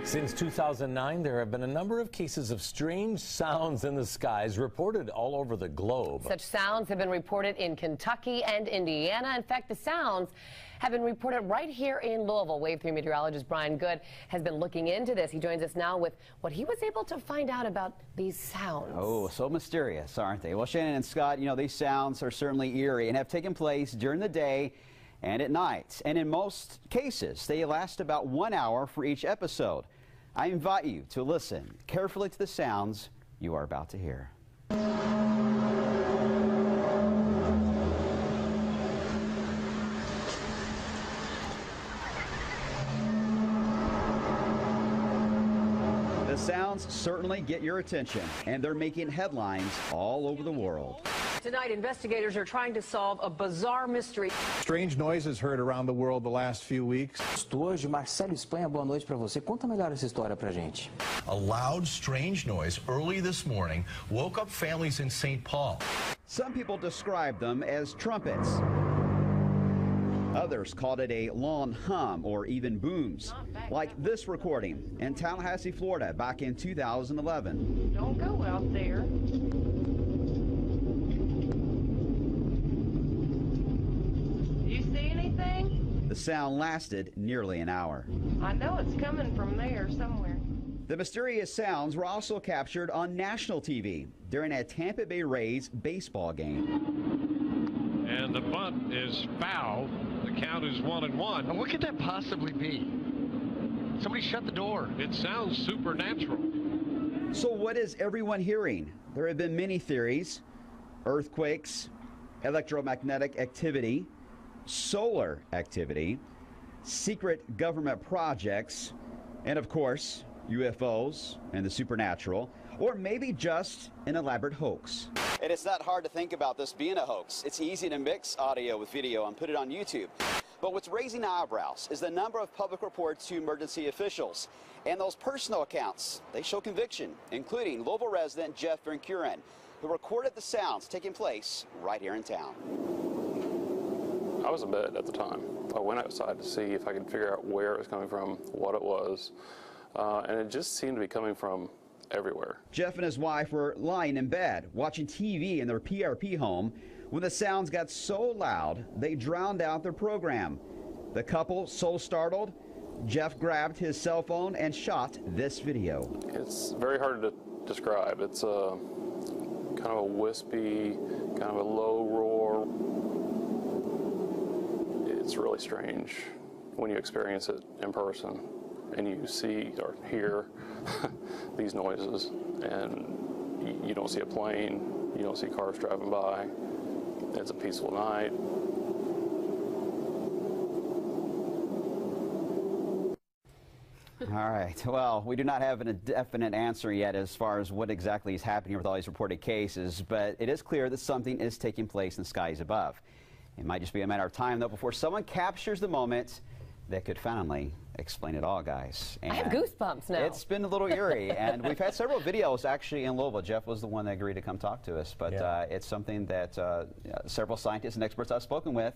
Since 2009, there have been a number of cases of strange sounds in the skies reported all over the globe. Such sounds have been reported in Kentucky and Indiana. In fact, the sounds have been reported right here in Louisville. Wave 3 meteorologist Brian Good has been looking into this. He joins us now with what he was able to find out about these sounds. Oh, so mysterious, aren't they? Well, Shannon and Scott, you know, these sounds are certainly eerie and have taken place during the day and at night. And in most cases, they last about 1 hour for each episode. I invite you to listen carefully to the sounds you are about to hear. The sounds certainly get your attention, and they're making headlines all over the world. Tonight, investigators are trying to solve a bizarre mystery. Strange noises heard around the world the last few weeks. Hoje, Marcelo Espanha, boa noite para você. Conta melhor essa história pra gente. A loud, strange noise early this morning woke up families in St. Paul. Some people describe them as trumpets. Others called it a long hum or even booms, like this recording in Tallahassee, Florida, back in 2011. Don't go out there. You see anything? The sound lasted nearly an hour. I know it's coming from there somewhere. The mysterious sounds were also captured on national TV during a Tampa Bay Rays baseball game. And the bunt is foul. The count is 1-1. And what could that possibly be? Somebody shut the door. It sounds supernatural. So what is everyone hearing? There have been many theories: earthquakes, electromagnetic activity, solar activity, secret government projects, and of course, UFOs and the supernatural, or maybe just an elaborate hoax. And it's not hard to think about this being a hoax. It's easy to mix audio with video and put it on YouTube. But what's raising eyebrows is the number of public reports to emergency officials. And those personal accounts, they show conviction, including Louisville resident Jeff Van Kuren, who recorded the sounds taking place right here in town. I was in bed at the time. I went outside to see if I could figure out where it was coming from, what it was, and it just seemed to be coming from everywhere. Jeff and his wife were lying in bed, watching TV in their PRP home, when the sounds got so loud, they drowned out their program. The couple, so startled, Jeff grabbed his cell phone and shot this video. It's very hard to describe. It's a kind of a wispy, kind of a low roar. It's really strange when you experience it in person and you see or hear these noises, and you don't see a plane, you don't see cars driving by. It's a peaceful night. All right. Well, we do not have a definite answer yet as far as what exactly is happening with all these reported cases, but it is clear that something is taking place in the skies above. It might just be a matter of time, though, before someone captures the moment that could finally explain it all, guys. And I have goosebumps now. It's been a little eerie, and we've had several videos actually in Louisville. Jeff was the one that agreed to come talk to us, but it's something that several scientists and experts I've spoken with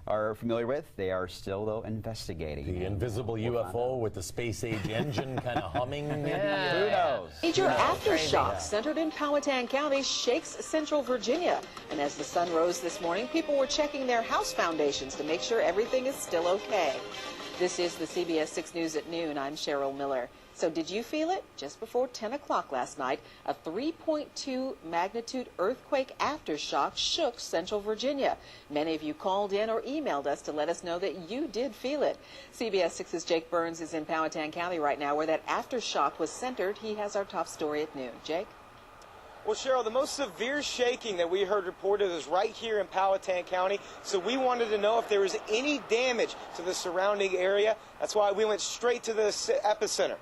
are familiar with. They are still, though, investigating. The invisible UFO with the space-age engine kind of humming, maybe? Yeah. Who knows? Major aftershock centered in Powhatan County shakes central Virginia. And as the sun rose this morning, people were checking their house foundations to make sure everything is still okay. This is the CBS 6 News at noon. I'm Cheryl Miller. So did you feel it? Just before 10 o'clock last night, a 3.2 magnitude earthquake aftershock shook central Virginia. Many of you called in or emailed us to let us know that you did feel it. CBS 6's Jake Burns is in Powhatan County right now where that aftershock was centered. He has our top story at noon. Jake? Well, Cheryl, the most severe shaking that we heard reported is right here in Powhatan County, so we wanted to know if there was any damage to the surrounding area. That's why we went straight to the epicenter.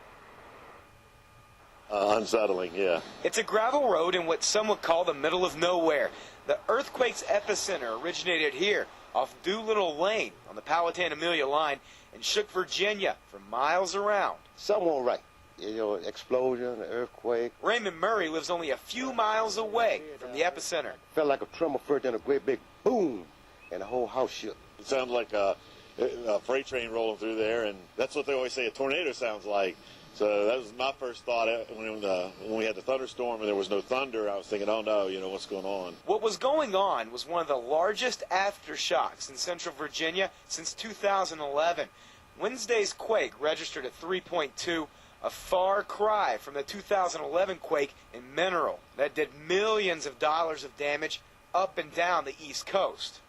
Unsettling, yeah. It's a gravel road in what some would call the middle of nowhere. The earthquake's epicenter originated here off Doolittle Lane on the Powhatan-Amelia line and shook Virginia for miles around. Something went right. You know, explosion, earthquake. Raymond Murray lives only a few miles away from the epicenter. Felt like a tremor first, then a great big boom, and the whole house shook. It sounds like a freight train rolling through there, and that's what they always say a tornado sounds like. So that was my first thought when we had the thunderstorm and there was no thunder. I was thinking, oh no, what's going on? What was going on was one of the largest aftershocks in central Virginia since 2011. Wednesday's quake registered at 3.2, a far cry from the 2011 quake in Mineral that did millions of dollars of damage up and down the East Coast.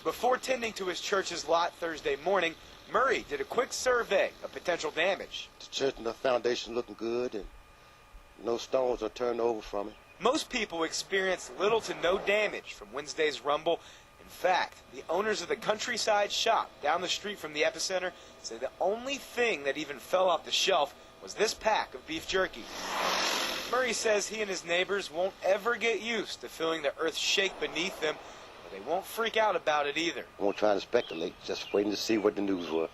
Before tending to his church's lot Thursday morning, Murray did a quick survey of potential damage. The church and the foundation looking good, and no stones are turned over from it. Most people experienced little to no damage from Wednesday's rumble. In fact, the owners of the Countryside shop down the street from the epicenter say the only thing that even fell off the shelf was this pack of beef jerky. Murray says he and his neighbors won't ever get used to feeling the earth shake beneath them, but they won't freak out about it either. I won't try to speculate, just waiting to see what the news was.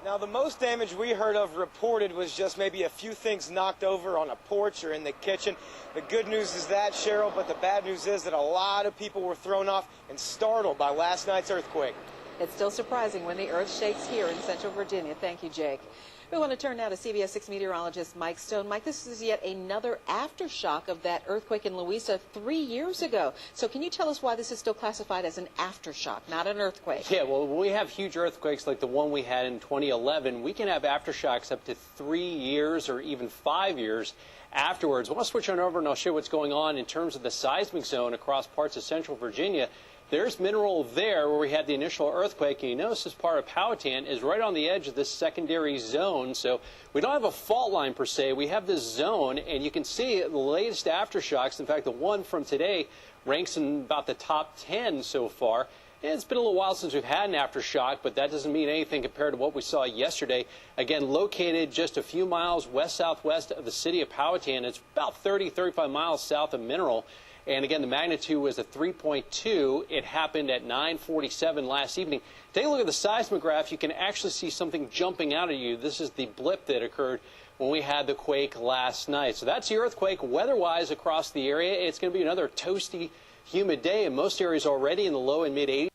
Now, the most damage we heard of reported was just maybe a few things knocked over on a porch or in the kitchen. The good news is that, Cheryl, but the bad news is that a lot of people were thrown off and startled by last night's earthquake. It's still surprising when the earth shakes here in central Virginia. Thank you, Jake. We want to turn now to CBS 6 meteorologist Mike Stone. Mike, this is yet another aftershock of that earthquake in Louisa 3 years ago. So can you tell us why this is still classified as an aftershock, not an earthquake? Yeah, well, when we have huge earthquakes like the one we had in 2011, we can have aftershocks up to 3 years or even 5 years afterwards. We'll switch on over and I'll show you what's going on in terms of the seismic zone across parts of central Virginia. There's Mineral there where we had the initial earthquake, and you notice this part of Powhatan is right on the edge of this secondary zone. So we don't have a fault line per se. We have this zone, and you can see the latest aftershocks. In fact, the one from today ranks in about the top 10 so far. And it's been a little while since we've had an aftershock, but that doesn't mean anything compared to what we saw yesterday. Again, located just a few miles west-southwest of the city of Powhatan. It's about 35 miles south of Mineral. And again, the magnitude was a 3.2. It happened at 9:47 last evening. Take a look at the seismograph. You can actually see something jumping out at you. This is the blip that occurred when we had the quake last night. So that's the earthquake weather-wise across the area. It's going to be another toasty, humid day in most areas already in the low and mid-80s.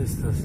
ist das?